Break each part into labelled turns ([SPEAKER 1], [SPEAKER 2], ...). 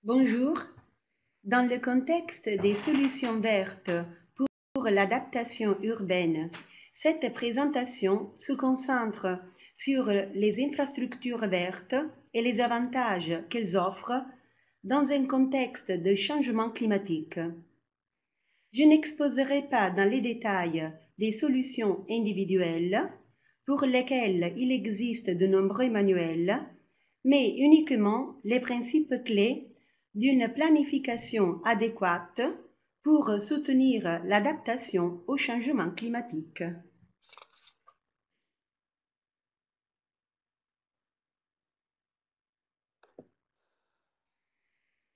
[SPEAKER 1] Bonjour. Dans le contexte des solutions vertes pour l'adaptation urbaine, cette présentation se concentre sur les infrastructures vertes et les avantages qu'elles offrent dans un contexte de changement climatique. Je n'exposerai pas dans les détails les solutions individuelles pour lesquelles il existe de nombreux manuels, mais uniquement les principes clés d'une planification adéquate pour soutenir l'adaptation au changement climatique.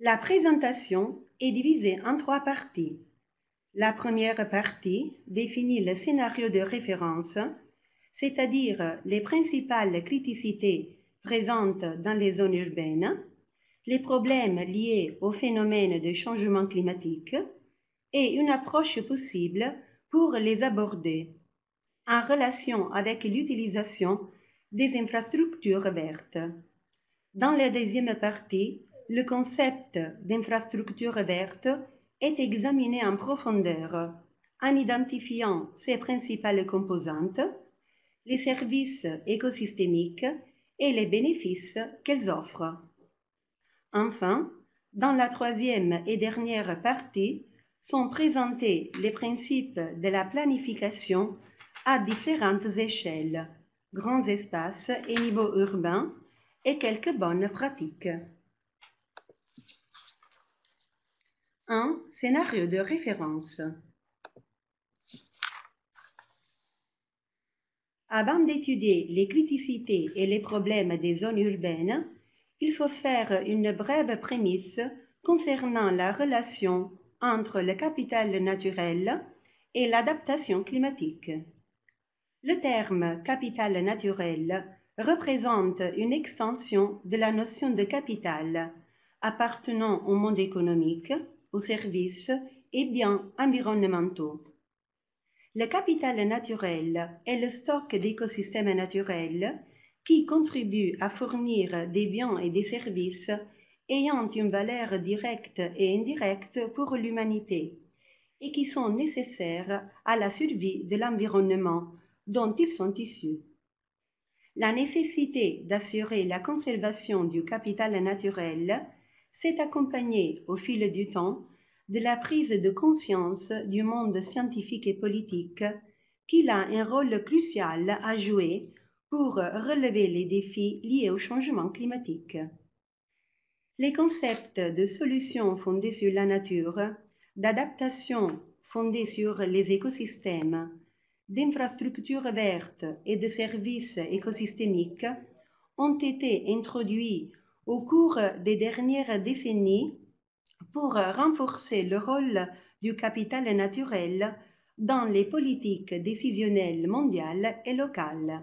[SPEAKER 1] La présentation est divisée en trois parties. La première partie définit le scénario de référence, c'est-à-dire les principales criticités présentes dans les zones urbaines, les problèmes liés au phénomène de changement climatique et une approche possible pour les aborder en relation avec l'utilisation des infrastructures vertes. Dans la deuxième partie, le concept d'infrastructure verte est examiné en profondeur en identifiant ses principales composantes, les services écosystémiques et les bénéfices qu'elles offrent. Enfin, dans la troisième et dernière partie, sont présentés les principes de la planification à différentes échelles, grands espaces et niveaux urbains, et quelques bonnes pratiques. 1. Scénario de référence. Avant d'étudier les criticités et les problèmes des zones urbaines, il faut faire une brève prémisse concernant la relation entre le capital naturel et l'adaptation climatique. Le terme capital naturel représente une extension de la notion de capital appartenant au monde économique, aux services et biens environnementaux. Le capital naturel est le stock d'écosystèmes naturels qui contribuent à fournir des biens et des services ayant une valeur directe et indirecte pour l'humanité et qui sont nécessaires à la survie de l'environnement dont ils sont issus. La nécessité d'assurer la conservation du capital naturel s'est accompagnée au fil du temps de la prise de conscience du monde scientifique et politique qu'il a un rôle crucial à jouer pour relever les défis liés au changement climatique. Les concepts de solutions fondées sur la nature, d'adaptation fondée sur les écosystèmes, d'infrastructures vertes et de services écosystémiques ont été introduits au cours des dernières décennies pour renforcer le rôle du capital naturel dans les politiques décisionnelles mondiales et locales.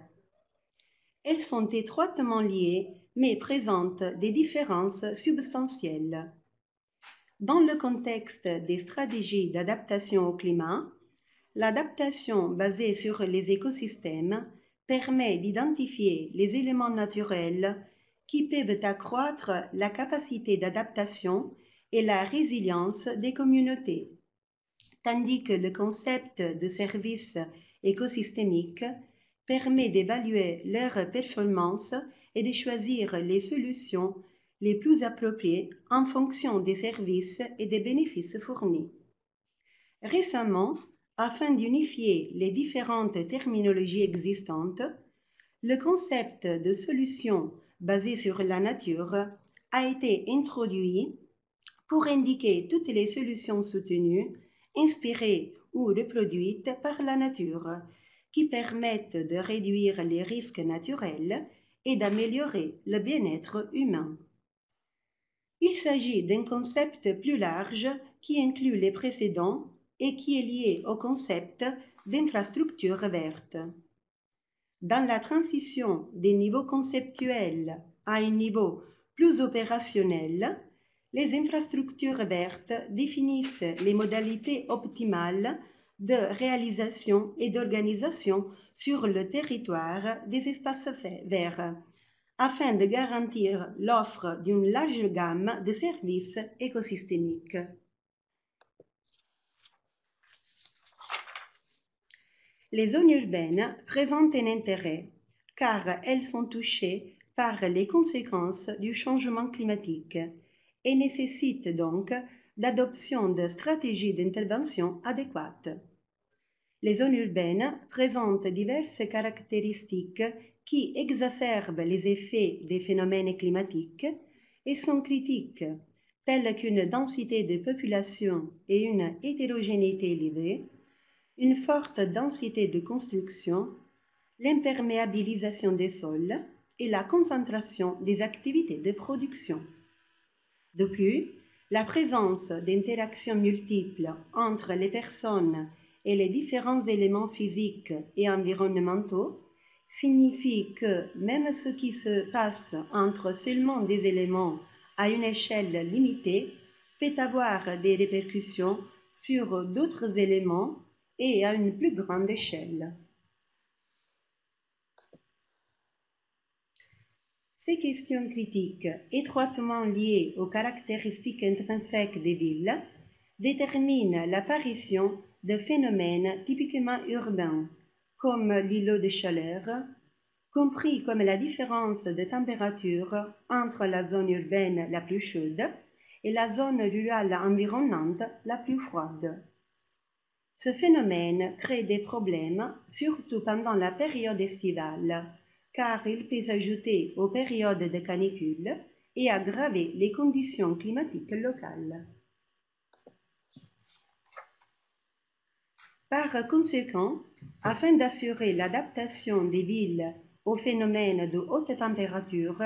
[SPEAKER 1] Elles sont étroitement liées mais présentent des différences substantielles. Dans le contexte des stratégies d'adaptation au climat, l'adaptation basée sur les écosystèmes permet d'identifier les éléments naturels qui peuvent accroître la capacité d'adaptation et la résilience des communautés, tandis que le concept de service écosystémique permet d'évaluer leur performance et de choisir les solutions les plus appropriées en fonction des services et des bénéfices fournis. Récemment, afin d'unifier les différentes terminologies existantes, le concept de solution basée sur la nature a été introduit pour indiquer toutes les solutions soutenues, inspirées ou reproduites par la nature, qui permettent de réduire les risques naturels et d'améliorer le bien-être humain. Il s'agit d'un concept plus large qui inclut les précédents et qui est lié au concept d'infrastructure verte. Dans la transition des niveaux conceptuels à un niveau plus opérationnel, les infrastructures vertes définissent les modalités optimales de réalisation et d'organisation sur le territoire des espaces verts, afin de garantir l'offre d'une large gamme de services écosystémiques. Les zones urbaines présentent un intérêt car elles sont touchées par les conséquences du changement climatique et nécessitent donc l'adoption de stratégies d'intervention adéquates. Les zones urbaines présentent diverses caractéristiques qui exacerbent les effets des phénomènes climatiques et sont critiques, telles qu'une densité de population et une hétérogénéité élevée, une forte densité de construction, l'imperméabilisation des sols et la concentration des activités de production. De plus, la présence d'interactions multiples entre les personnes et les différents éléments physiques et environnementaux signifie que même ce qui se passe entre seulement des éléments à une échelle limitée peut avoir des répercussions sur d'autres éléments et à une plus grande échelle. Ces questions critiques, étroitement liées aux caractéristiques intrinsèques des villes, déterminent l'apparition de phénomènes typiquement urbains, comme l'îlot de chaleur, compris comme la différence de température entre la zone urbaine la plus chaude et la zone rurale environnante la plus froide. Ce phénomène crée des problèmes, surtout pendant la période estivale, car il peut s'ajouter aux périodes de canicule et aggraver les conditions climatiques locales. Par conséquent, afin d'assurer l'adaptation des villes aux phénomènes de haute température,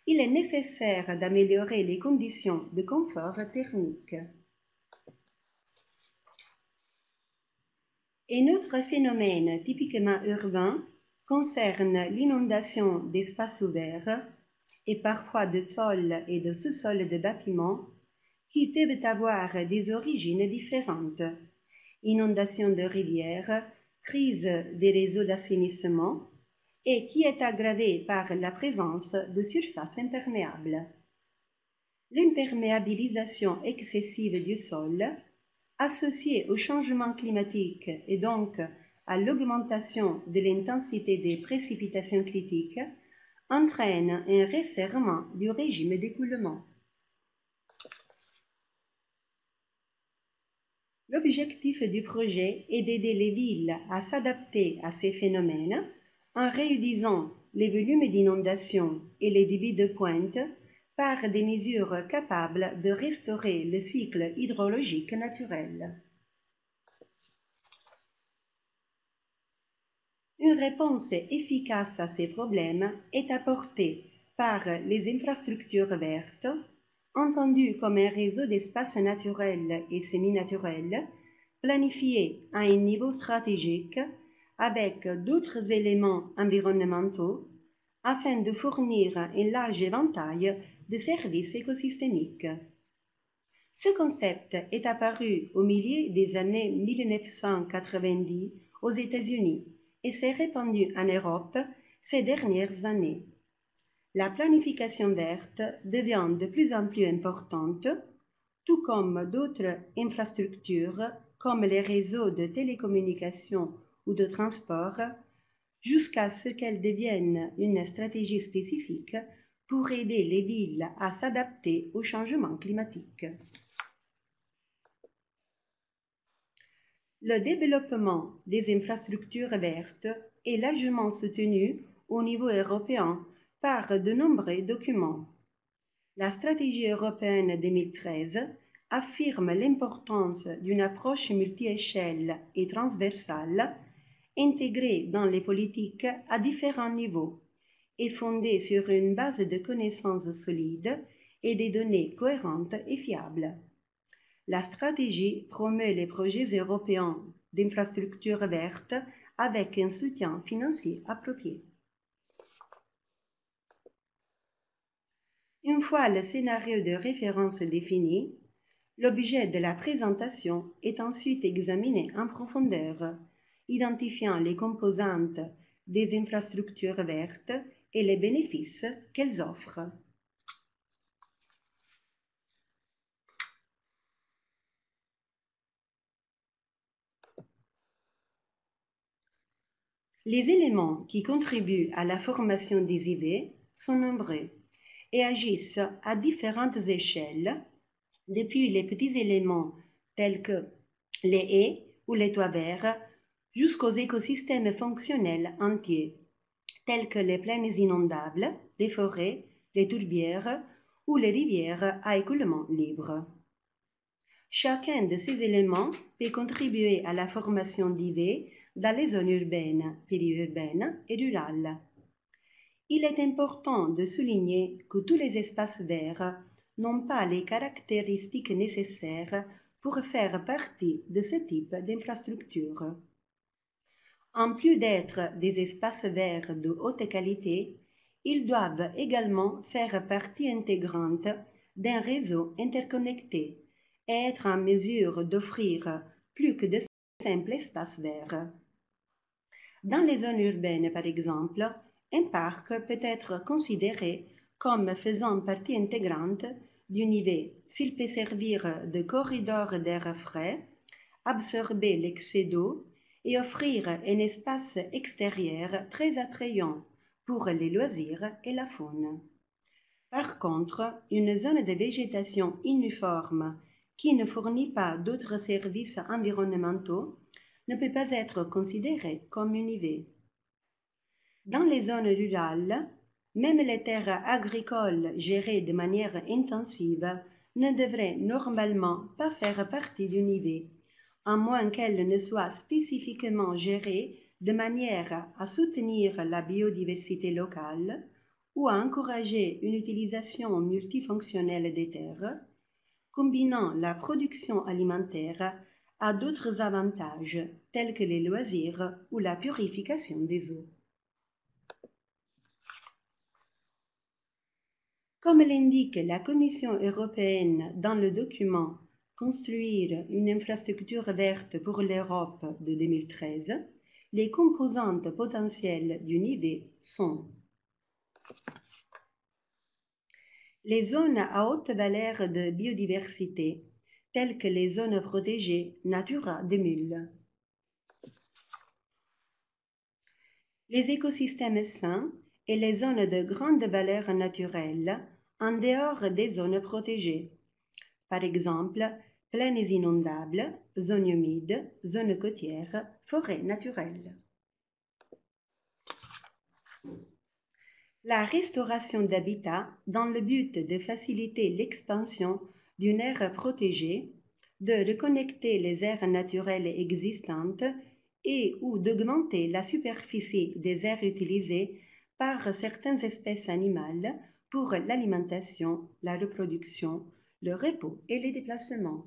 [SPEAKER 1] il est nécessaire d'améliorer les conditions de confort thermique. Un autre phénomène typiquement urbain concerne l'inondation d'espaces ouverts et parfois de sols et de sous-sols de bâtiments qui peuvent avoir des origines différentes. Inondation de rivières, crise des réseaux d'assainissement et qui est aggravée par la présence de surfaces imperméables. L'imperméabilisation excessive du sol, associée au changement climatique et donc à l'augmentation de l'intensité des précipitations critiques, entraîne un resserrement du régime d'écoulement. L'objectif du projet est d'aider les villes à s'adapter à ces phénomènes en réduisant les volumes d'inondation et les débits de pointe par des mesures capables de restaurer le cycle hydrologique naturel. Une réponse efficace à ces problèmes est apportée par les infrastructures vertes, entendues comme un réseau d'espaces naturels et semi-naturels, planifiés à un niveau stratégique avec d'autres éléments environnementaux afin de fournir un large éventail de services écosystémiques. Ce concept est apparu au milieu des années 1990 aux États-Unis et s'est répandu en Europe ces dernières années. La planification verte devient de plus en plus importante, tout comme d'autres infrastructures comme les réseaux de télécommunications ou de transport, jusqu'à ce qu'elles deviennent une stratégie spécifique pour aider les villes à s'adapter au changement climatique. Le développement des infrastructures vertes est largement soutenu au niveau européen par de nombreux documents. La stratégie européenne 2013 affirme l'importance d'une approche multi-échelle et transversale intégrée dans les politiques à différents niveaux et fondée sur une base de connaissances solides et des données cohérentes et fiables. La stratégie promeut les projets européens d'infrastructures vertes avec un soutien financier approprié. Une fois le scénario de référence défini, l'objet de la présentation est ensuite examiné en profondeur, identifiant les composantes des infrastructures vertes et les bénéfices qu'elles offrent. Les éléments qui contribuent à la formation des idées sont nombreux et agissent à différentes échelles, depuis les petits éléments tels que les haies ou les toits verts jusqu'aux écosystèmes fonctionnels entiers, tels que les plaines inondables, les forêts, les tourbières ou les rivières à écoulement libre. Chacun de ces éléments peut contribuer à la formation d'idées dans les zones urbaines, périurbaines et rurales. Il est important de souligner que tous les espaces verts n'ont pas les caractéristiques nécessaires pour faire partie de ce type d'infrastructure. En plus d'être des espaces verts de haute qualité, ils doivent également faire partie intégrante d'un réseau interconnecté et être en mesure d'offrir plus que de simples espaces verts. Dans les zones urbaines, par exemple, un parc peut être considéré comme faisant partie intégrante d'une idée s'il peut servir de corridor d'air frais, absorber l'excès d'eau et offrir un espace extérieur très attrayant pour les loisirs et la faune. Par contre, une zone de végétation uniforme qui ne fournit pas d'autres services environnementaux ne peut pas être considérée comme une idée. Dans les zones rurales, même les terres agricoles gérées de manière intensive ne devraient normalement pas faire partie d'une idée, à moins qu'elles ne soient spécifiquement gérées de manière à soutenir la biodiversité locale ou à encourager une utilisation multifonctionnelle des terres, combinant la production alimentaire à d'autres avantages tels que les loisirs ou la purification des eaux. Comme l'indique la Commission européenne dans le document Construire une infrastructure verte pour l'Europe de 2013, les composantes potentielles d'une idée sont les zones à haute valeur de biodiversité, telles que les zones protégées Natura 2000, les écosystèmes sains et les zones de grande valeur naturelle en dehors des zones protégées, par exemple plaines inondables, zones humides, zones côtières, forêts naturelles. La restauration d'habitat dans le but de faciliter l'expansion d'une aire protégée, de reconnecter les aires naturelles existantes et ou d'augmenter la superficie des aires utilisées par certaines espèces animales pour l'alimentation, la reproduction, le repos et les déplacements.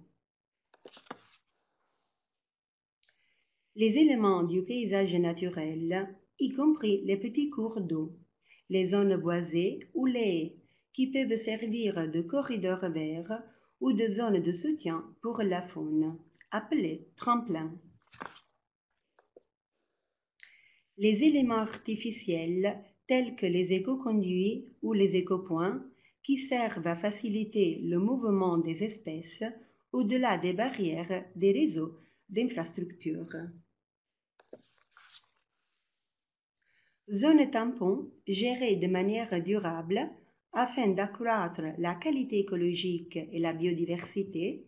[SPEAKER 1] Les éléments du paysage naturel, y compris les petits cours d'eau, les zones boisées ou les haies, qui peuvent servir de corridors verts ou de zones de soutien pour la faune, appelées tremplins. Les éléments artificiels tels que les écoconduits ou les écopoints qui servent à faciliter le mouvement des espèces au-delà des barrières des réseaux d'infrastructures. Zones tampons gérées de manière durable afin d'accroître la qualité écologique et la biodiversité,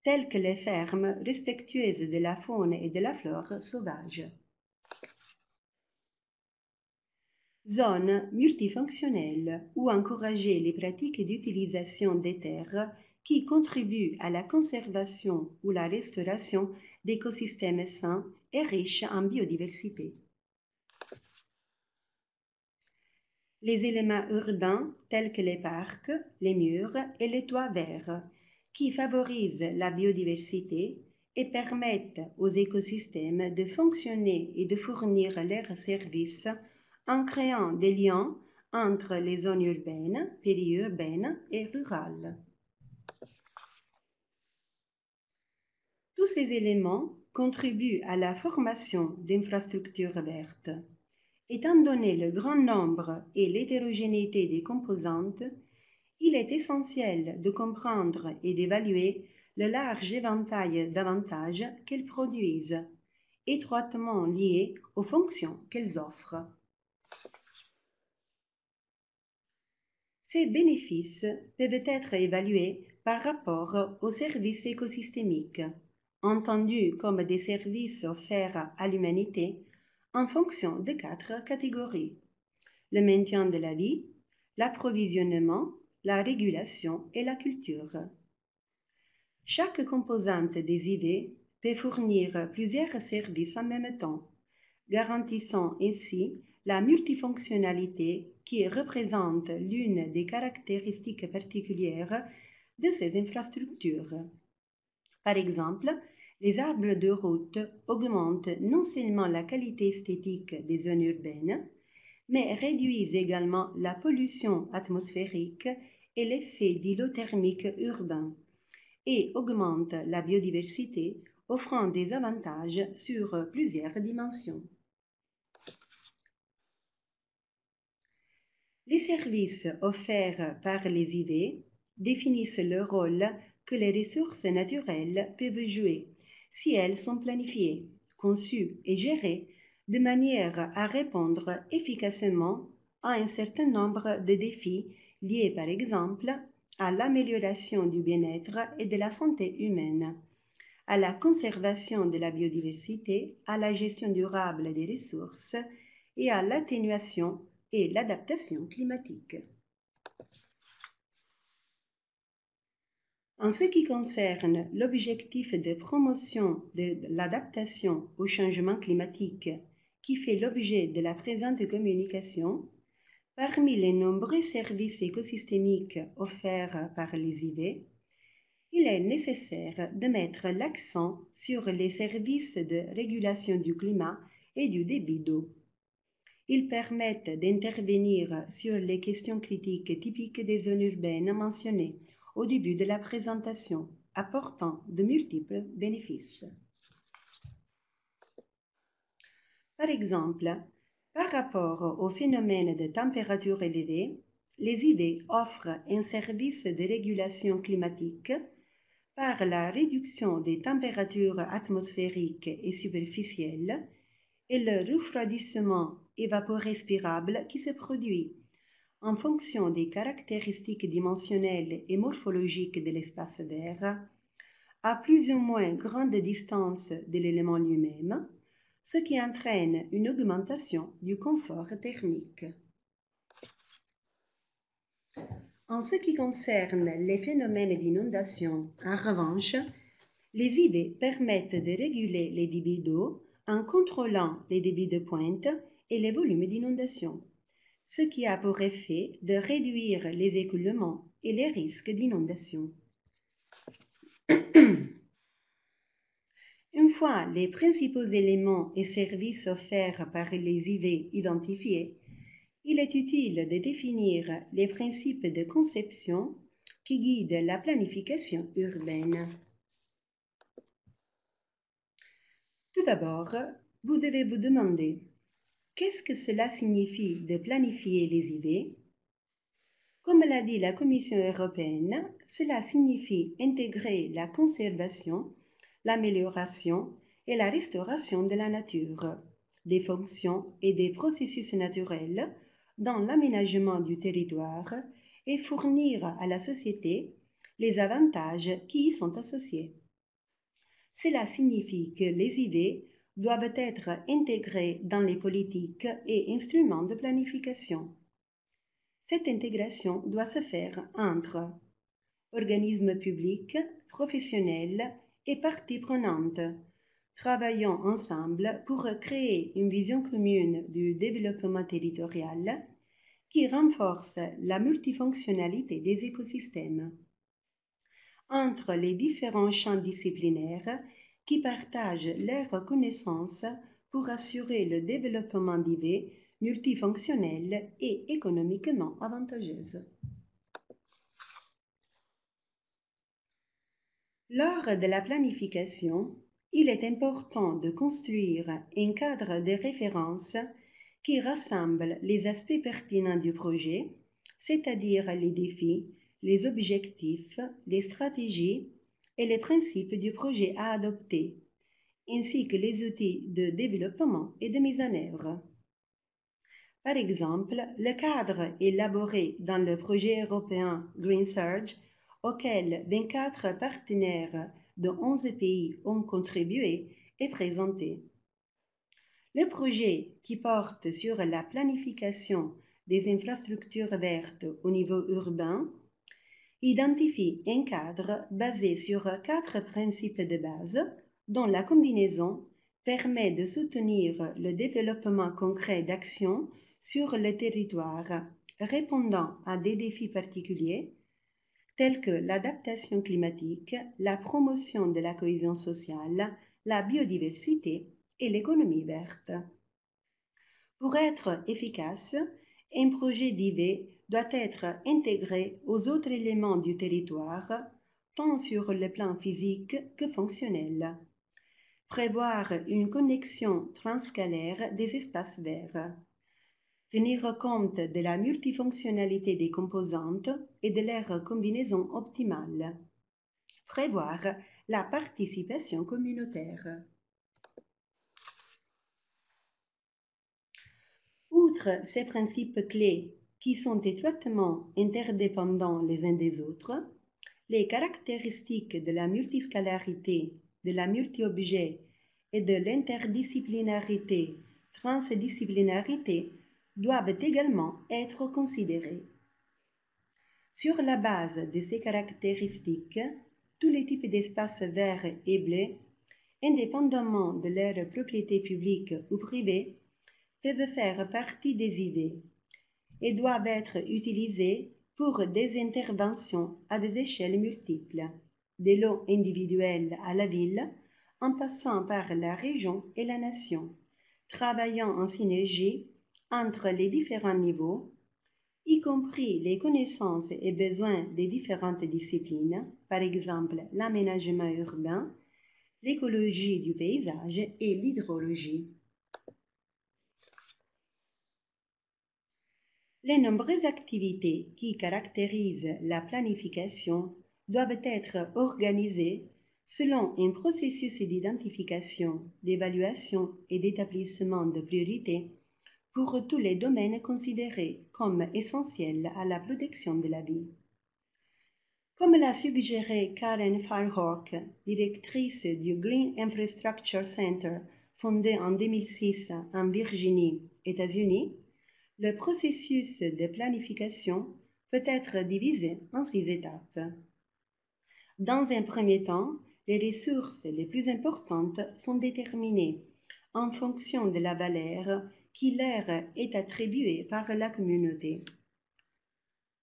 [SPEAKER 1] telles que les fermes respectueuses de la faune et de la flore sauvage. Zones multifonctionnelles où encourager les pratiques d'utilisation des terres qui contribuent à la conservation ou la restauration d'écosystèmes sains et riches en biodiversité. Les éléments urbains tels que les parcs, les murs et les toits verts, qui favorisent la biodiversité et permettent aux écosystèmes de fonctionner et de fournir leurs services en créant des liens entre les zones urbaines, périurbaines et rurales. Tous ces éléments contribuent à la formation d'infrastructures vertes Étant donné le grand nombre et l'hétérogénéité des composantes, il est essentiel de comprendre et d'évaluer le large éventail d'avantages qu'elles produisent, étroitement liés aux fonctions qu'elles offrent. Ces bénéfices peuvent être évalués par rapport aux services écosystémiques, entendus comme des services offerts à l'humanité en fonction de 4 catégories: le maintien de la vie, l'approvisionnement, la régulation et la culture. Chaque composante des idées peut fournir plusieurs services en même temps, garantissant ainsi la multifonctionnalité qui représente l'une des caractéristiques particulières de ces infrastructures. Par exemple, les arbres de route augmentent non seulement la qualité esthétique des zones urbaines, mais réduisent également la pollution atmosphérique et l'effet d'îlot thermique urbain, et augmentent la biodiversité, offrant des avantages sur plusieurs dimensions. Les services offerts par les IV définissent le rôle que les ressources naturelles peuvent jouer si elles sont planifiées, conçues et gérées de manière à répondre efficacement à un certain nombre de défis liés par exemple à l'amélioration du bien-être et de la santé humaine, à la conservation de la biodiversité, à la gestion durable des ressources et à l'atténuation et l'adaptation climatique. En ce qui concerne l'objectif de promotion de l'adaptation au changement climatique qui fait l'objet de la présente communication, parmi les nombreux services écosystémiques offerts par les IV, il est nécessaire de mettre l'accent sur les services de régulation du climat et du débit d'eau. Ils permettent d'intervenir sur les questions critiques typiques des zones urbaines mentionnées au début de la présentation, apportant de multiples bénéfices. Par exemple, par rapport au phénomène de température élevée, les IV offrent un service de régulation climatique par la réduction des températures atmosphériques et superficielles et le refroidissement évaporespirable qui se produit en fonction des caractéristiques dimensionnelles et morphologiques de l'espace d'air, à plus ou moins grande distance de l'élément lui-même, ce qui entraîne une augmentation du confort thermique. En ce qui concerne les phénomènes d'inondation, en revanche, les IV permettent de réguler les débits d'eau en contrôlant les débits de pointe et les volumes d'inondation, ce qui a pour effet de réduire les écoulements et les risques d'inondation. Une fois les principaux éléments et services offerts par les IV identifiés, il est utile de définir les principes de conception qui guident la planification urbaine. Tout d'abord, vous devez vous demander qu'est-ce que cela signifie de planifier les idées? Comme l'a dit la Commission européenne, cela signifie intégrer la conservation, l'amélioration et la restauration de la nature, des fonctions et des processus naturels dans l'aménagement du territoire et fournir à la société les avantages qui y sont associés. Cela signifie que les idées doivent être intégrées dans les politiques et instruments de planification. Cette intégration doit se faire entre organismes publics, professionnels et parties prenantes, travaillant ensemble pour créer une vision commune du développement territorial qui renforce la multifonctionnalité des écosystèmes. Entre les différents champs disciplinaires qui partagent leurs connaissances pour assurer le développement d'idées multifonctionnelles et économiquement avantageuses. Lors de la planification, il est important de construire un cadre de référence qui rassemble les aspects pertinents du projet, c'est-à-dire les défis, les objectifs, les stratégies et les principes du projet à adopter, ainsi que les outils de développement et de mise en œuvre. Par exemple, le cadre élaboré dans le projet européen Green Surge, auquel 24 partenaires de 11 pays ont contribué, est présenté. Le projet, qui porte sur la planification des infrastructures vertes au niveau urbain, identifie un cadre basé sur 4 principes de base dont la combinaison permet de soutenir le développement concret d'actions sur le territoire répondant à des défis particuliers tels que l'adaptation climatique, la promotion de la cohésion sociale, la biodiversité et l'économie verte. Pour être efficace, un projet d'IV doit être intégré aux autres éléments du territoire, tant sur le plan physique que fonctionnel. Prévoir une connexion transcalaire des espaces verts. Tenir compte de la multifonctionnalité des composantes et de leur combinaison optimale. Prévoir la participation communautaire. Outre ces principes clés qui sont étroitement interdépendants les uns des autres, les caractéristiques de la multiscalarité, de la multi-objet et de l'interdisciplinarité, transdisciplinarité doivent également être considérées. Sur la base de ces caractéristiques, tous les types d'espaces verts et bleus, indépendamment de leur propriété publique ou privée, peuvent faire partie des idées et doivent être utilisés pour des interventions à des échelles multiples, de l'eau individuelle à la ville, en passant par la région et la nation, travaillant en synergie entre les différents niveaux, y compris les connaissances et besoins des différentes disciplines, par exemple l'aménagement urbain, l'écologie du paysage et l'hydrologie. Les nombreuses activités qui caractérisent la planification doivent être organisées selon un processus d'identification, d'évaluation et d'établissement de priorités pour tous les domaines considérés comme essentiels à la protection de la vie. Comme l'a suggéré Karen Farhawk, directrice du Green Infrastructure Center fondé en 2006 en Virginie, États-Unis, le processus de planification peut être divisé en 6 étapes. Dans un premier temps, les ressources les plus importantes sont déterminées en fonction de la valeur qui leur est attribuée par la communauté.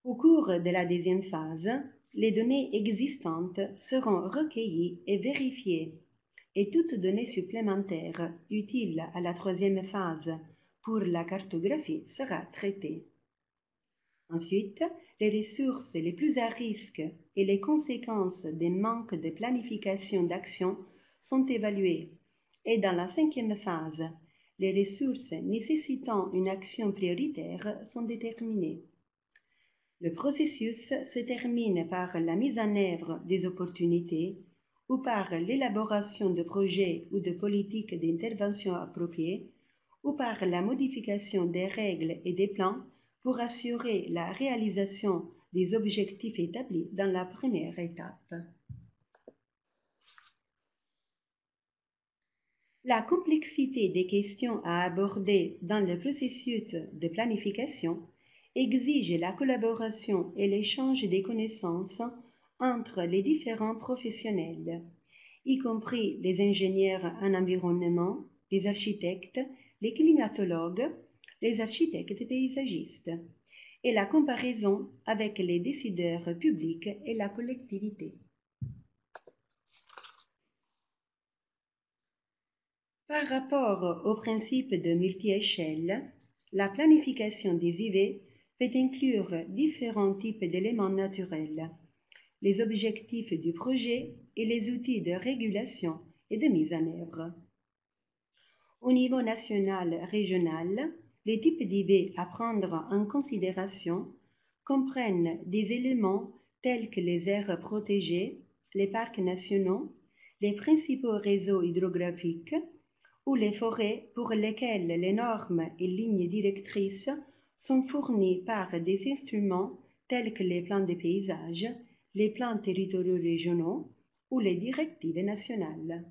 [SPEAKER 1] Au cours de la deuxième phase, les données existantes seront recueillies et vérifiées, et toute donnée supplémentaire utile à la troisième phase pour la cartographie sera traitée. Ensuite, les ressources les plus à risque et les conséquences des manques de planification d'action sont évaluées, et dans la cinquième phase, les ressources nécessitant une action prioritaire sont déterminées. Le processus se termine par la mise en œuvre des opportunités ou par l'élaboration de projets ou de politiques d'intervention appropriées ou par la modification des règles et des plans pour assurer la réalisation des objectifs établis dans la première étape. La complexité des questions à aborder dans le processus de planification exige la collaboration et l'échange des connaissances entre les différents professionnels, y compris les ingénieurs en environnement, les architectes, les climatologues, les architectes paysagistes, et la comparaison avec les décideurs publics et la collectivité. Par rapport au principe de multi-échelle, la planification des IV peut inclure différents types d'éléments naturels, les objectifs du projet et les outils de régulation et de mise en œuvre. Au niveau national, régional, les types d'IV à prendre en considération comprennent des éléments tels que les aires protégées, les parcs nationaux, les principaux réseaux hydrographiques ou les forêts pour lesquelles les normes et lignes directrices sont fournies par des instruments tels que les plans de paysage, les plans territoriaux régionaux ou les directives nationales.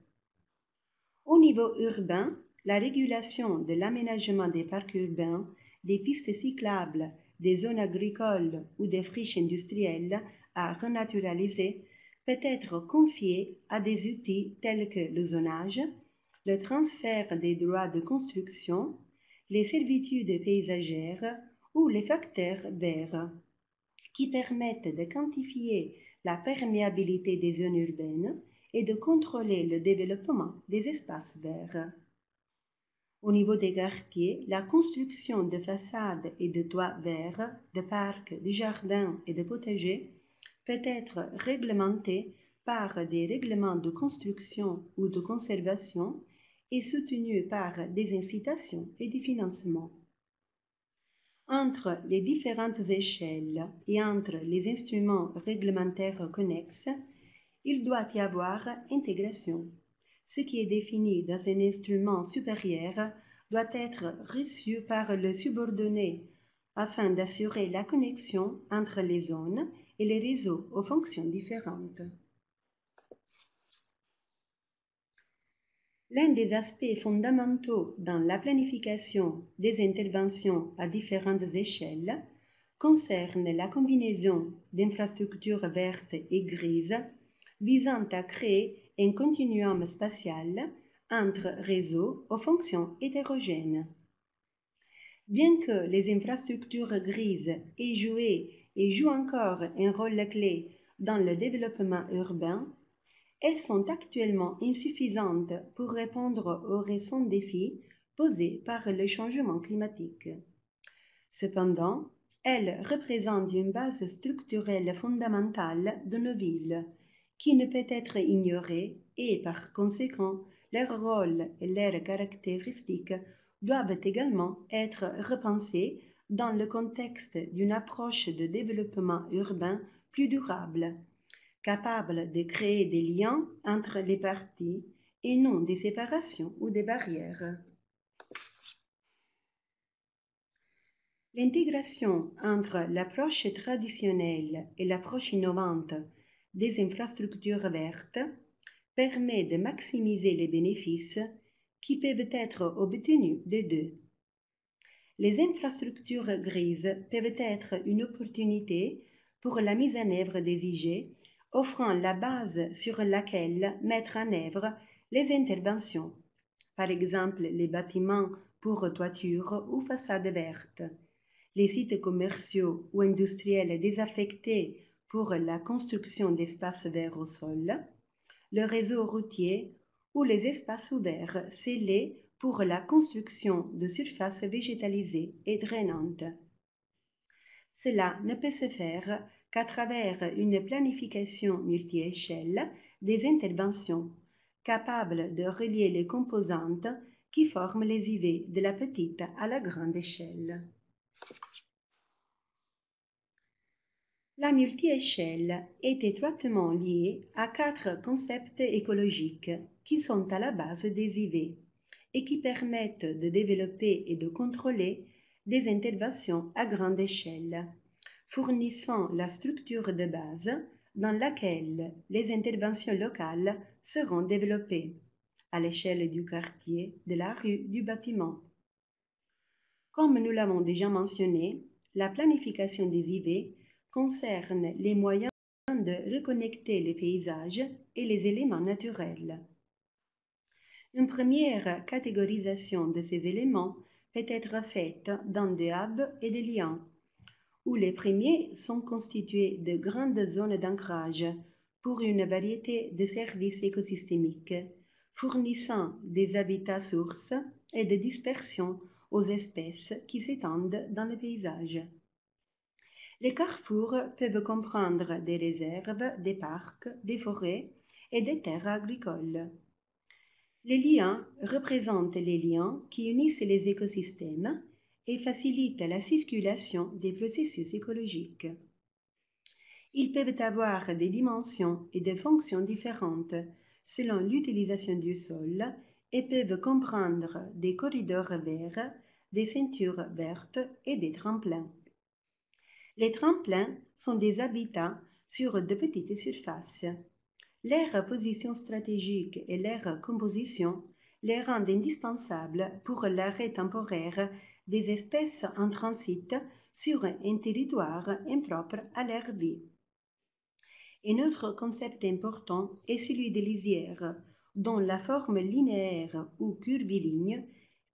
[SPEAKER 1] Au niveau urbain, la régulation de l'aménagement des parcs urbains, des pistes cyclables, des zones agricoles ou des friches industrielles à renaturaliser peut être confiée à des outils tels que le zonage, le transfert des droits de construction, les servitudes paysagères ou les facteurs verts, qui permettent de quantifier la perméabilité des zones urbaines et de contrôler le développement des espaces verts. Au niveau des quartiers, la construction de façades et de toits verts, de parcs, de jardins et de potagers peut être réglementée par des règlements de construction ou de conservation et soutenue par des incitations et des financements. Entre les différentes échelles et entre les instruments réglementaires connexes, il doit y avoir intégration. Ce qui est défini dans un instrument supérieur doit être reçu par le subordonné afin d'assurer la connexion entre les zones et les réseaux aux fonctions différentes. L'un des aspects fondamentaux dans la planification des interventions à différentes échelles concerne la combinaison d'infrastructures vertes et grises visant à créer un continuum spatial entre réseaux aux fonctions hétérogènes. Bien que les infrastructures grises aient joué et jouent encore un rôle clé dans le développement urbain, elles sont actuellement insuffisantes pour répondre aux récents défis posés par le changement climatique. Cependant, elles représentent une base structurelle fondamentale de nos villes, qui ne peut être ignorée et, par conséquent, leur rôle et leurs caractéristiques doivent également être repensés dans le contexte d'une approche de développement urbain plus durable, capable de créer des liens entre les parties et non des séparations ou des barrières. L'intégration entre l'approche traditionnelle et l'approche innovante des infrastructures vertes permet de maximiser les bénéfices qui peuvent être obtenus des deux. Les infrastructures grises peuvent être une opportunité pour la mise en œuvre des IG, offrant la base sur laquelle mettre en œuvre les interventions, par exemple les bâtiments pour toiture ou façades vertes, les sites commerciaux ou industriels désaffectés pour la construction d'espaces verts au sol, le réseau routier ou les espaces ouverts scellés pour la construction de surfaces végétalisées et drainantes. Cela ne peut se faire qu'à travers une planification multi-échelle des interventions, capable de relier les composantes qui forment les IV de la petite à la grande échelle. La multi-échelle est étroitement liée à 4 concepts écologiques qui sont à la base des IV et qui permettent de développer et de contrôler des interventions à grande échelle, fournissant la structure de base dans laquelle les interventions locales seront développées, à l'échelle du quartier, de la rue, du bâtiment. Comme nous l'avons déjà mentionné, la planification des IV concerne les moyens de reconnecter les paysages et les éléments naturels. Une première catégorisation de ces éléments peut être faite dans des hubs et des liens, où les premiers sont constitués de grandes zones d'ancrage pour une variété de services écosystémiques, fournissant des habitats sources et de dispersion aux espèces qui s'étendent dans le paysage. Les carrefours peuvent comprendre des réserves, des parcs, des forêts et des terres agricoles. Les liens représentent les liens qui unissent les écosystèmes et facilitent la circulation des processus écologiques. Ils peuvent avoir des dimensions et des fonctions différentes selon l'utilisation du sol et peuvent comprendre des corridors verts, des ceintures vertes et des tremplins. Les tremplins sont des habitats sur de petites surfaces. Leur position stratégique et leur composition les rendent indispensables pour l'arrêt temporaire des espèces en transit sur un territoire impropre à leur vie. Un autre concept important est celui de lisière, dont la forme linéaire ou curviligne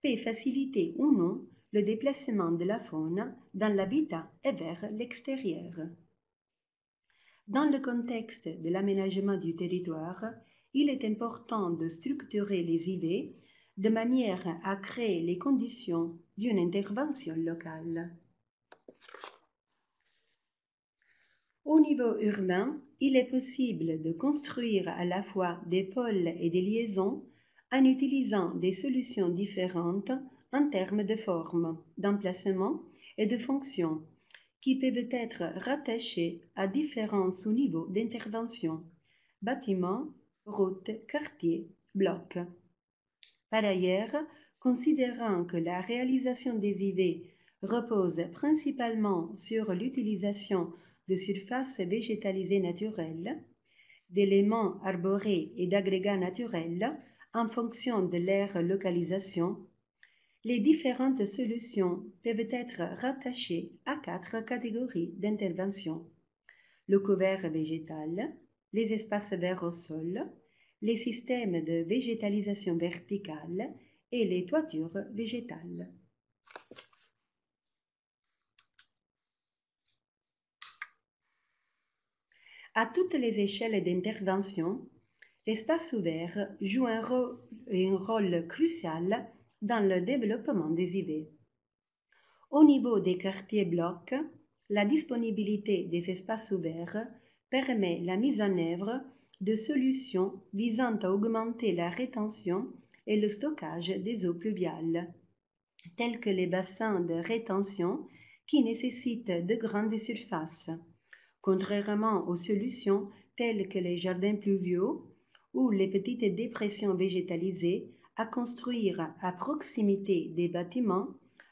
[SPEAKER 1] peut faciliter ou non le déplacement de la faune dans l'habitat et vers l'extérieur. Dans le contexte de l'aménagement du territoire, il est important de structurer les idées de manière à créer les conditions d'une intervention locale. Au niveau urbain, il est possible de construire à la fois des pôles et des liaisons en utilisant des solutions différentes en termes de forme, d'emplacement et de fonction, qui peuvent être rattachés à différents sous-niveaux d'intervention, bâtiments, routes, quartiers, blocs. Par ailleurs, considérant que la réalisation des IV repose principalement sur l'utilisation de surfaces végétalisées naturelles, d'éléments arborés et d'agrégats naturels en fonction de leur localisation, les différentes solutions peuvent être rattachées à 4 catégories d'intervention: le couvert végétal, les espaces verts au sol, les systèmes de végétalisation verticale et les toitures végétales. À toutes les échelles d'intervention, l'espace ouvert joue un rôle crucial dans le développement des IV. Au niveau des quartiers blocs, la disponibilité des espaces ouverts permet la mise en œuvre de solutions visant à augmenter la rétention et le stockage des eaux pluviales, tels que les bassins de rétention qui nécessitent de grandes surfaces, contrairement aux solutions telles que les jardins pluviaux ou les petites dépressions végétalisées à construire à proximité des bâtiments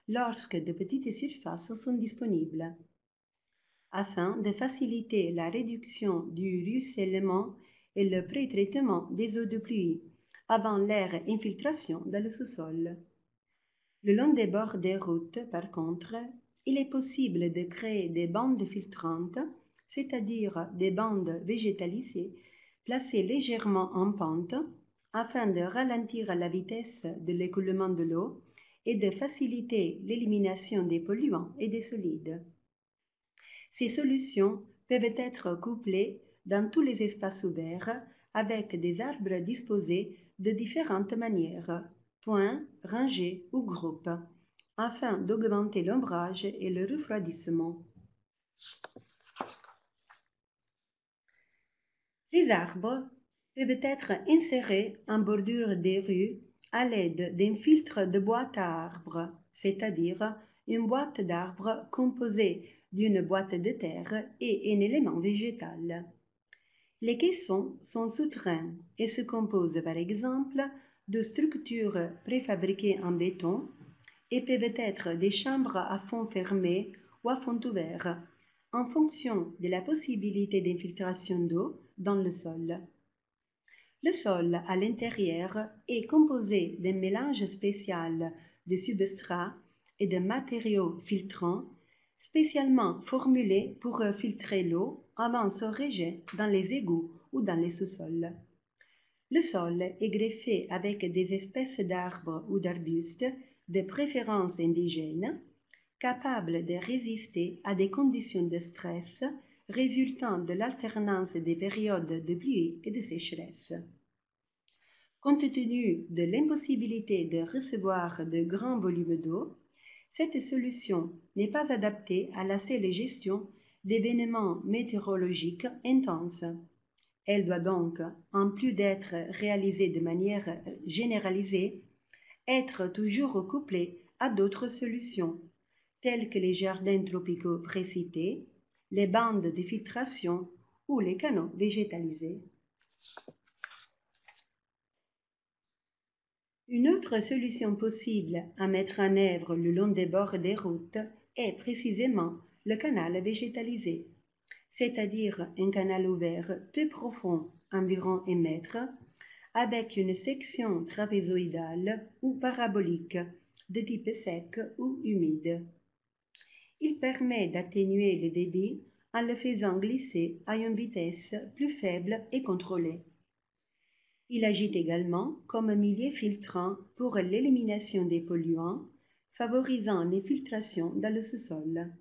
[SPEAKER 1] lorsque de petites surfaces sont disponibles. Afin de faciliter la réduction du ruissellement et le pré-traitement des eaux de pluie avant leur infiltration dans le sous-sol. Le long des bords des routes, par contre, il est possible de créer des bandes filtrantes, c'est-à-dire des bandes végétalisées placées légèrement en pente afin de ralentir la vitesse de l'écoulement de l'eau et de faciliter l'élimination des polluants et des solides. Ces solutions peuvent être couplées dans tous les espaces ouverts avec des arbres disposés de différentes manières, points, rangées ou groupes, afin d'augmenter l'ombrage et le refroidissement. Les arbres peuvent être insérés en bordure des rues à l'aide d'un filtre de boîte à arbres, c'est-à-dire une boîte d'arbres composée d'une boîte de terre et un élément végétal. Les caissons sont souterrains et se composent par exemple de structures préfabriquées en béton et peuvent être des chambres à fond fermé ou à fond ouvert, en fonction de la possibilité d'infiltration d'eau dans le sol. Le sol à l'intérieur est composé d'un mélange spécial de substrats et de matériaux filtrants spécialement formulés pour filtrer l'eau avant son rejet dans les égouts ou dans les sous-sols. Le sol est greffé avec des espèces d'arbres ou d'arbustes, de préférence indigènes, capables de résister à des conditions de stress résultant de l'alternance des périodes de pluie et de sécheresse. Compte tenu de l'impossibilité de recevoir de grands volumes d'eau, cette solution n'est pas adaptée à la seule gestion d'événements météorologiques intenses. Elle doit donc, en plus d'être réalisée de manière généralisée, être toujours couplée à d'autres solutions, tels que les jardins tropicaux précités, les bandes de filtration ou les canaux végétalisés. Une autre solution possible à mettre en œuvre le long des bords des routes est précisément le canal végétalisé, c'est-à-dire un canal ouvert peu profond, environ 1 mètre, avec une section trapézoïdale ou parabolique de type sec ou humide. Il permet d'atténuer le débit en le faisant glisser à une vitesse plus faible et contrôlée. Il agit également comme milieu filtrant pour l'élimination des polluants, favorisant les filtrations dans le sous-sol.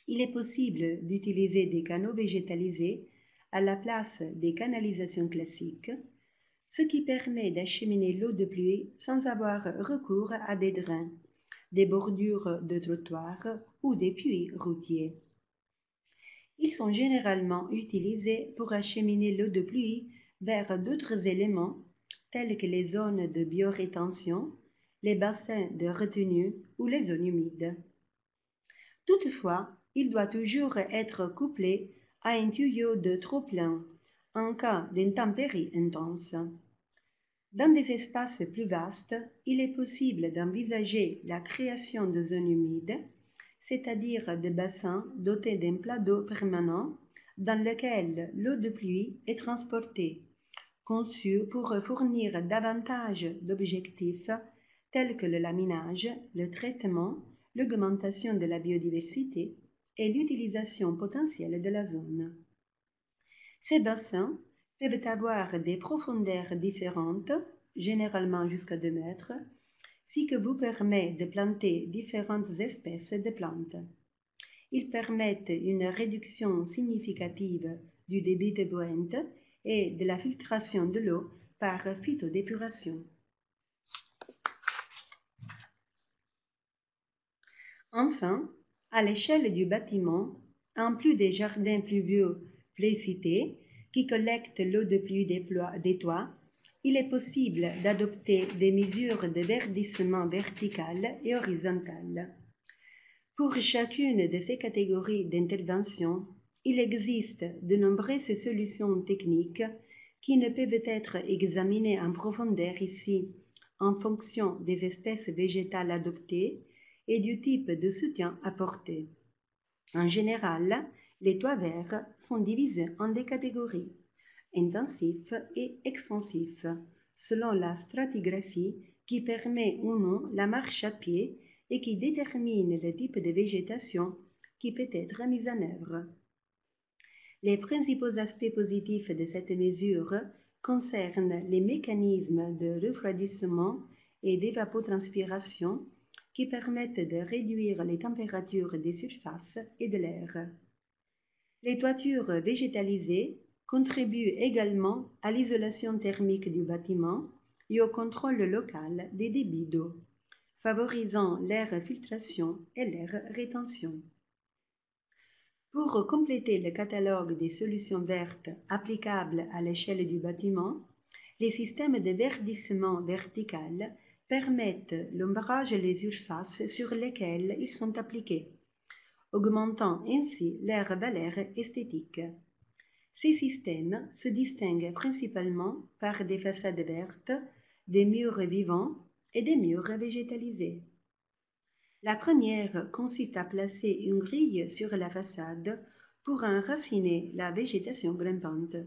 [SPEAKER 1] Il est possible d'utiliser des canaux végétalisés à la place des canalisations classiques, ce qui permet d'acheminer l'eau de pluie sans avoir recours à des drains, des bordures de trottoirs ou des puits routiers. Ils sont généralement utilisés pour acheminer l'eau de pluie vers d'autres éléments tels que les zones de biorétention, les bassins de retenue ou les zones humides. Toutefois, il doit toujours être couplé à un tuyau de trop-plein en cas d'intempéries intenses. Dans des espaces plus vastes, il est possible d'envisager la création de zones humides, c'est-à-dire de bassins dotés d'un plat d'eau permanent dans lequel l'eau de pluie est transportée, conçu pour fournir davantage d'objectifs tels que le laminage, le traitement, l'augmentation de la biodiversité et l'utilisation potentielle de la zone. Ces bassins peuvent avoir des profondeurs différentes, généralement jusqu'à 2 mètres, ce qui vous permet de planter différentes espèces de plantes. Ils permettent une réduction significative du débit de pointe et de la filtration de l'eau par phytodépuration. Enfin, à l'échelle du bâtiment, en plus des jardins pluviaux précités qui collectent l'eau de pluie des toits, il est possible d'adopter des mesures de verdissement vertical et horizontal. Pour chacune de ces catégories d'intervention, il existe de nombreuses solutions techniques qui ne peuvent être examinées en profondeur ici en fonction des espèces végétales adoptées et du type de soutien apporté. En général, les toits verts sont divisés en des catégories, intensifs et extensifs, selon la stratigraphie qui permet ou non la marche à pied et qui détermine le type de végétation qui peut être mise en œuvre. Les principaux aspects positifs de cette mesure concernent les mécanismes de refroidissement et d'évapotranspiration qui permettent de réduire les températures des surfaces et de l'air. Les toitures végétalisées contribuent également à l'isolation thermique du bâtiment et au contrôle local des débits d'eau, favorisant l'air filtration et l'air rétention. Pour compléter le catalogue des solutions vertes applicables à l'échelle du bâtiment, les systèmes de verdissement vertical permettent l'ombrage des surfaces sur lesquelles ils sont appliqués, augmentant ainsi leur valeur esthétique. Ces systèmes se distinguent principalement par des façades vertes, des murs vivants et des murs végétalisés. La première consiste à placer une grille sur la façade pour enraciner la végétation grimpante.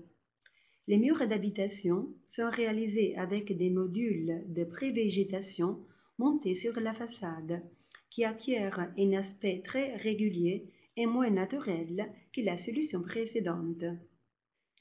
[SPEAKER 1] Les murs d'habitation sont réalisés avec des modules de prévégétation montés sur la façade, qui acquièrent un aspect très régulier et moins naturel que la solution précédente.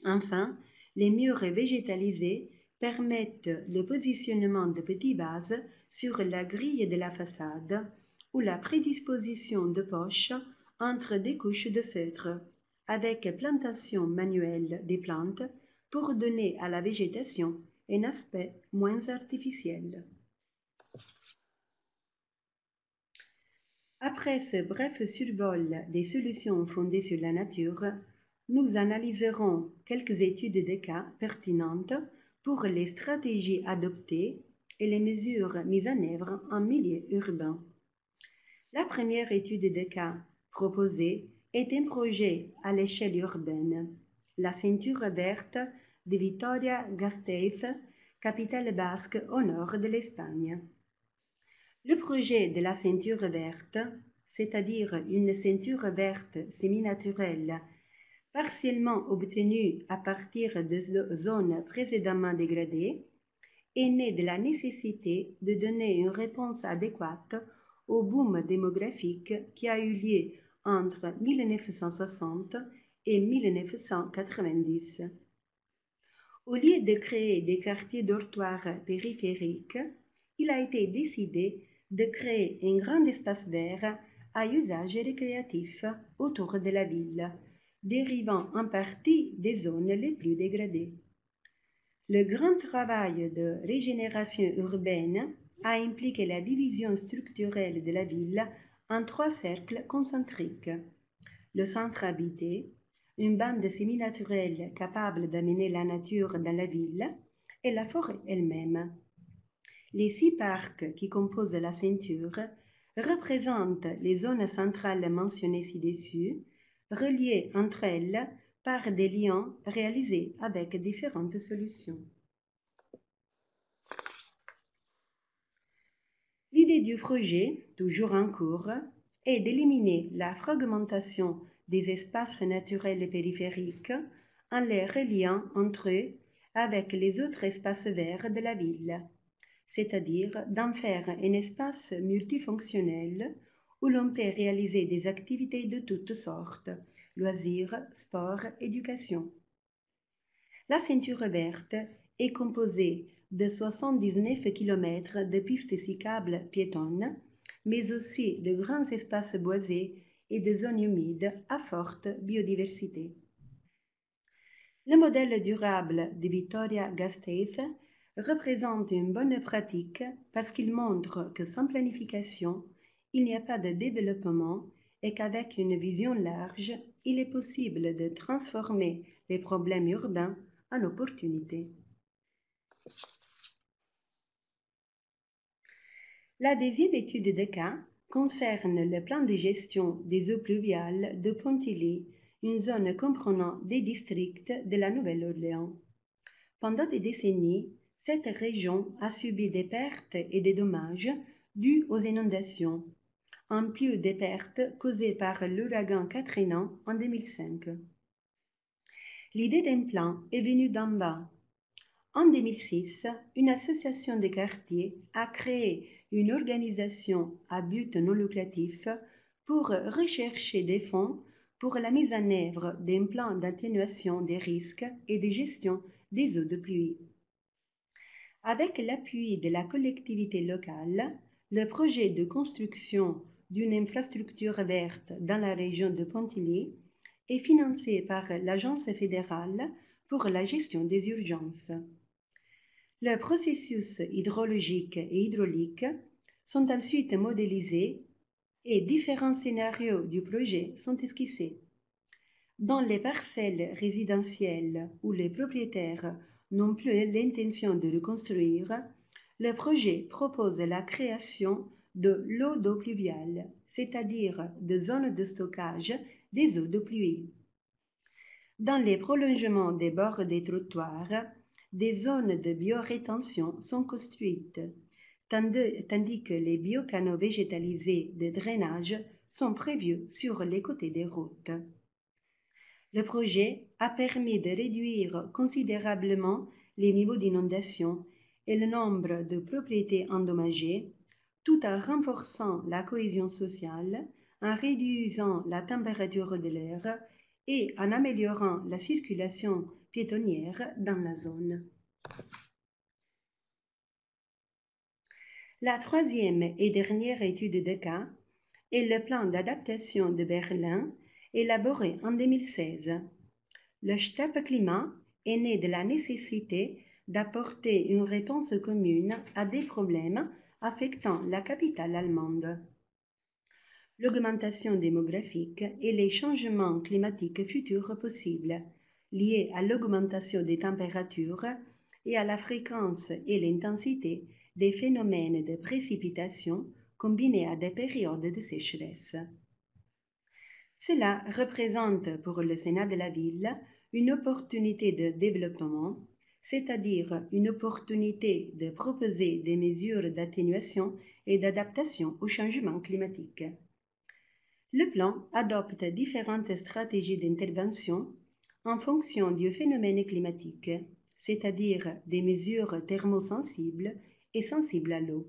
[SPEAKER 1] Enfin, les murs végétalisés permettent le positionnement de petits vases sur la grille de la façade ou la prédisposition de poches entre des couches de feutre, avec plantation manuelle des plantes pour donner à la végétation un aspect moins artificiel. Après ce bref survol des solutions fondées sur la nature, nous analyserons quelques études de cas pertinentes pour les stratégies adoptées et les mesures mises en œuvre en milieu urbain. La première étude de cas proposée est un projet à l'échelle urbaine, la ceinture verte de Vitoria-Gasteiz, capitale basque au nord de l'Espagne. Le projet de la ceinture verte, c'est-à-dire une ceinture verte semi-naturelle, partiellement obtenue à partir de zones précédemment dégradées, est né de la nécessité de donner une réponse adéquate au boom démographique qui a eu lieu entre 1960 et 1990. Au lieu de créer des quartiers dortoirs périphériques, il a été décidé de créer un grand espace vert à usage récréatif autour de la ville, dérivant en partie des zones les plus dégradées. Le grand travail de régénération urbaine a impliqué la division structurelle de la ville en 3 cercles concentriques. Le centre habité, une bande semi-naturelle capable d'amener la nature dans la ville, et la forêt elle-même. Les 6 parcs qui composent la ceinture représentent les zones centrales mentionnées ci-dessus, reliées entre elles par des liens réalisés avec différentes solutions. L'idée du projet, toujours en cours, est d'éliminer la fragmentation des espaces naturels périphériques en les reliant entre eux avec les autres espaces verts de la ville, c'est-à-dire d'en faire un espace multifonctionnel où l'on peut réaliser des activités de toutes sortes, loisirs, sport, éducation. La ceinture verte est composée de 79 km de pistes cyclables piétonnes, mais aussi de grands espaces boisés et de zones humides à forte biodiversité. Le modèle durable de Vitoria-Gasteiz représente une bonne pratique parce qu'il montre que sans planification, il n'y a pas de développement et qu'avec une vision large, il est possible de transformer les problèmes urbains en opportunités. La deuxième étude de cas concerne le plan de gestion des eaux pluviales de Pontilly, une zone comprenant des districts de la Nouvelle-Orléans. Pendant des décennies, cette région a subi des pertes et des dommages dus aux inondations, en plus des pertes causées par l'ouragan Katrina en 2005. L'idée d'un plan est venue d'en bas. En 2006, une association de quartiers a créé une organisation à but non lucratif pour rechercher des fonds pour la mise en œuvre d'un plan d'atténuation des risques et de gestion des eaux de pluie. Avec l'appui de la collectivité locale, le projet de construction d'une infrastructure verte dans la région de Pontilly est financé par l'Agence fédérale pour la gestion des urgences. Le processus hydrologique et hydraulique sont ensuite modélisés et différents scénarios du projet sont esquissés. Dans les parcelles résidentielles où les propriétaires n'ont plus l'intention de reconstruire, le projet propose la création de l'eau d'eau pluviale, c'est-à-dire de zones de stockage des eaux de pluie. Dans les prolongements des bords des trottoirs, des zones de biorétention sont construites, tandis que les biocanaux végétalisés de drainage sont prévus sur les côtés des routes. Le projet a permis de réduire considérablement les niveaux d'inondation et le nombre de propriétés endommagées, tout en renforçant la cohésion sociale, en réduisant la température de l'air et en améliorant la circulation piétonnière dans la zone. La troisième et dernière étude de cas est le plan d'adaptation de Berlin élaboré en 2016. Le Stab Climat est né de la nécessité d'apporter une réponse commune à des problèmes affectant la capitale allemande. L'augmentation démographique et les changements climatiques futurs possibles, liés à l'augmentation des températures et à la fréquence et l'intensité des phénomènes de précipitation combinée à des périodes de sécheresse. Cela représente pour le Sénat de la ville une opportunité de développement, c'est-à-dire une opportunité de proposer des mesures d'atténuation et d'adaptation au changement climatique. Le plan adopte différentes stratégies d'intervention en fonction du phénomène climatique, c'est-à-dire des mesures thermosensibles et sensibles à l'eau.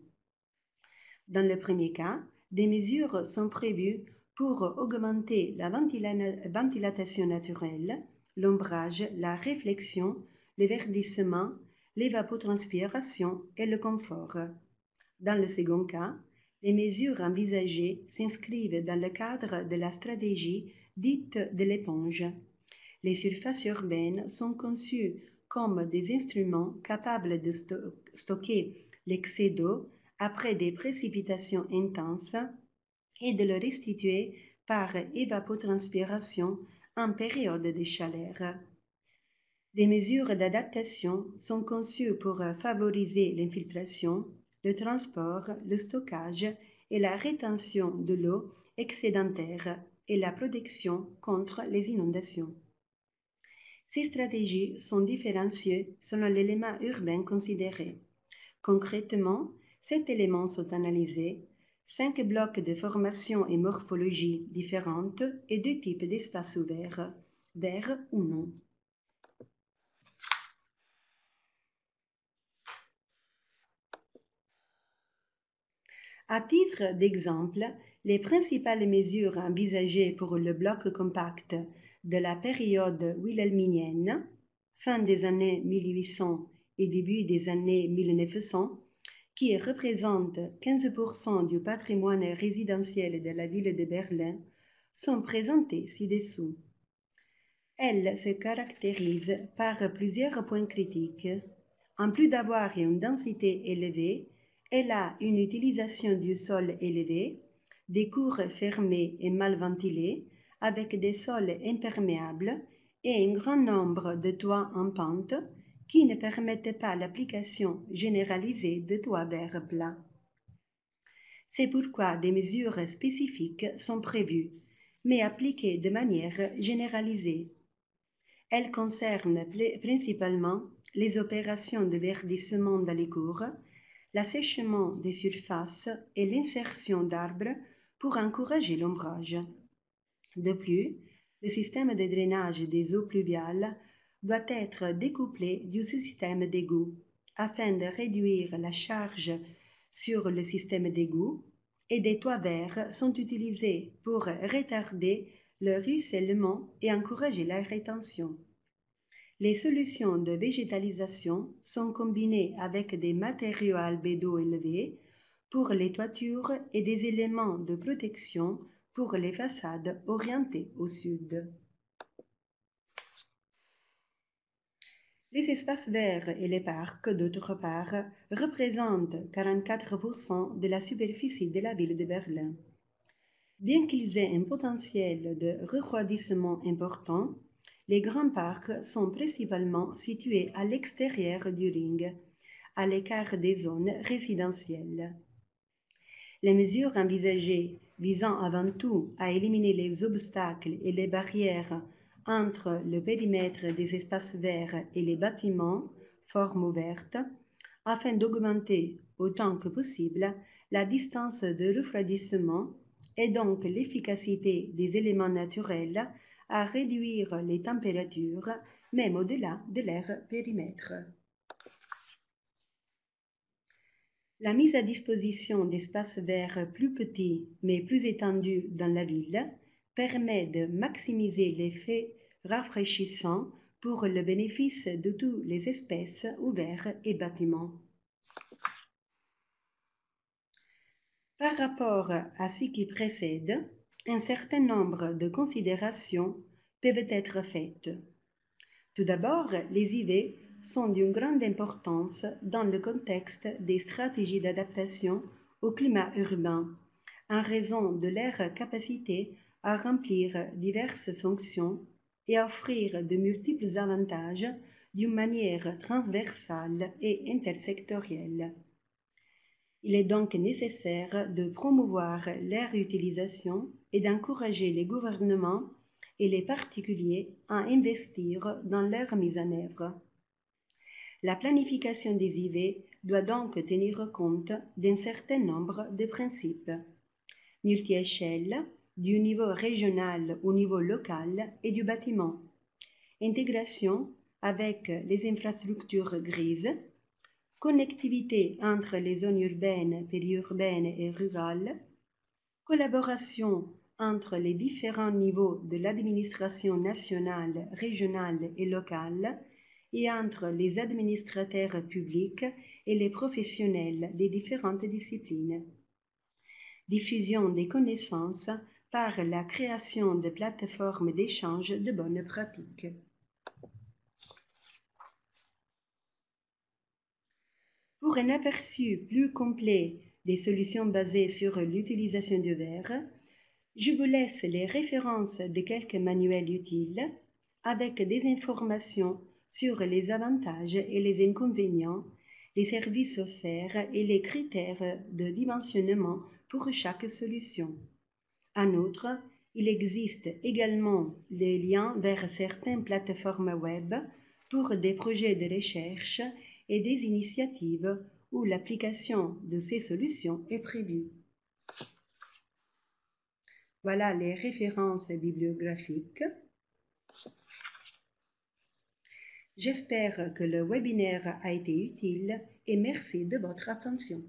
[SPEAKER 1] Dans le premier cas, des mesures sont prévues pour augmenter la ventilation naturelle, l'ombrage, la réflexion, le verdissement, l'évapotranspiration et le confort. Dans le second cas, les mesures envisagées s'inscrivent dans le cadre de la stratégie dite de l'éponge. Les surfaces urbaines sont conçues comme des instruments capables de stocker l'excès d'eau après des précipitations intenses et de le restituer par évapotranspiration en période de chaleur. Des mesures d'adaptation sont conçues pour favoriser l'infiltration, le transport, le stockage et la rétention de l'eau excédentaire et la protection contre les inondations. Ces stratégies sont différenciées selon l'élément urbain considéré. Concrètement, 7 éléments sont analysés, 5 blocs de formation et morphologie différentes et 2 types d'espaces ouverts, verts ou non. À titre d'exemple, les principales mesures envisagées pour le bloc compact de la période wilhelminienne, fin des années 1800 et début des années 1900, qui représente 15% du patrimoine résidentiel de la ville de Berlin, sont présentées ci-dessous. Elles se caractérisent par plusieurs points critiques. En plus d'avoir une densité élevée, elle a une utilisation du sol élevée, des cours fermés et mal ventilés, avec des sols imperméables et un grand nombre de toits en pente qui ne permettent pas l'application généralisée de toits verts plats. C'est pourquoi des mesures spécifiques sont prévues, mais appliquées de manière généralisée. Elles concernent principalement les opérations de verdissement dans les cours, l'assèchement des surfaces et l'insertion d'arbres pour encourager l'ombrage. De plus, le système de drainage des eaux pluviales doit être découplé du système d'égout afin de réduire la charge sur le système d'égout, et des toits verts sont utilisés pour retarder le ruissellement et encourager la rétention. Les solutions de végétalisation sont combinées avec des matériaux à albédo élevé pour les toitures et des éléments de protection pour les façades orientées au sud. Les espaces verts et les parcs, d'autre part, représentent 44% de la superficie de la ville de Berlin. Bien qu'ils aient un potentiel de refroidissement important, les grands parcs sont principalement situés à l'extérieur du ring, à l'écart des zones résidentielles. Les mesures envisagées visant avant tout à éliminer les obstacles et les barrières entre le périmètre des espaces verts et les bâtiments, formes ouvertes, afin d'augmenter autant que possible la distance de refroidissement et donc l'efficacité des éléments naturels à réduire les températures, même au-delà de leur périmètre. La mise à disposition d'espaces verts plus petits mais plus étendus dans la ville permet de maximiser l'effet rafraîchissant pour le bénéfice de toutes les espèces ouvertes et bâtiments. Par rapport à ce qui précède, un certain nombre de considérations peuvent être faites. Tout d'abord, les IV sont d'une grande importance dans le contexte des stratégies d'adaptation au climat urbain, en raison de leur capacité à remplir diverses fonctions et à offrir de multiples avantages d'une manière transversale et intersectorielle. Il est donc nécessaire de promouvoir leur utilisation et d'encourager les gouvernements et les particuliers à investir dans leur mise en œuvre. La planification des IV doit donc tenir compte d'un certain nombre de principes. Multi-échelle, du niveau régional au niveau local et du bâtiment. Intégration avec les infrastructures grises. Connectivité entre les zones urbaines, périurbaines et rurales. Collaboration entre les différents niveaux de l'administration nationale, régionale et locale et entre les administrateurs publics et les professionnels des différentes disciplines. Diffusion des connaissances par la création de plateformes d'échange de bonnes pratiques. Pour un aperçu plus complet des solutions basées sur l'utilisation du verre, je vous laisse les références de quelques manuels utiles avec des informations sur les avantages et les inconvénients, les services offerts et les critères de dimensionnement pour chaque solution. En outre, il existe également des liens vers certaines plateformes web pour des projets de recherche et des initiatives où l'application de ces solutions est prévue. Voilà les références bibliographiques. J'espère que le webinaire a été utile et merci de votre attention.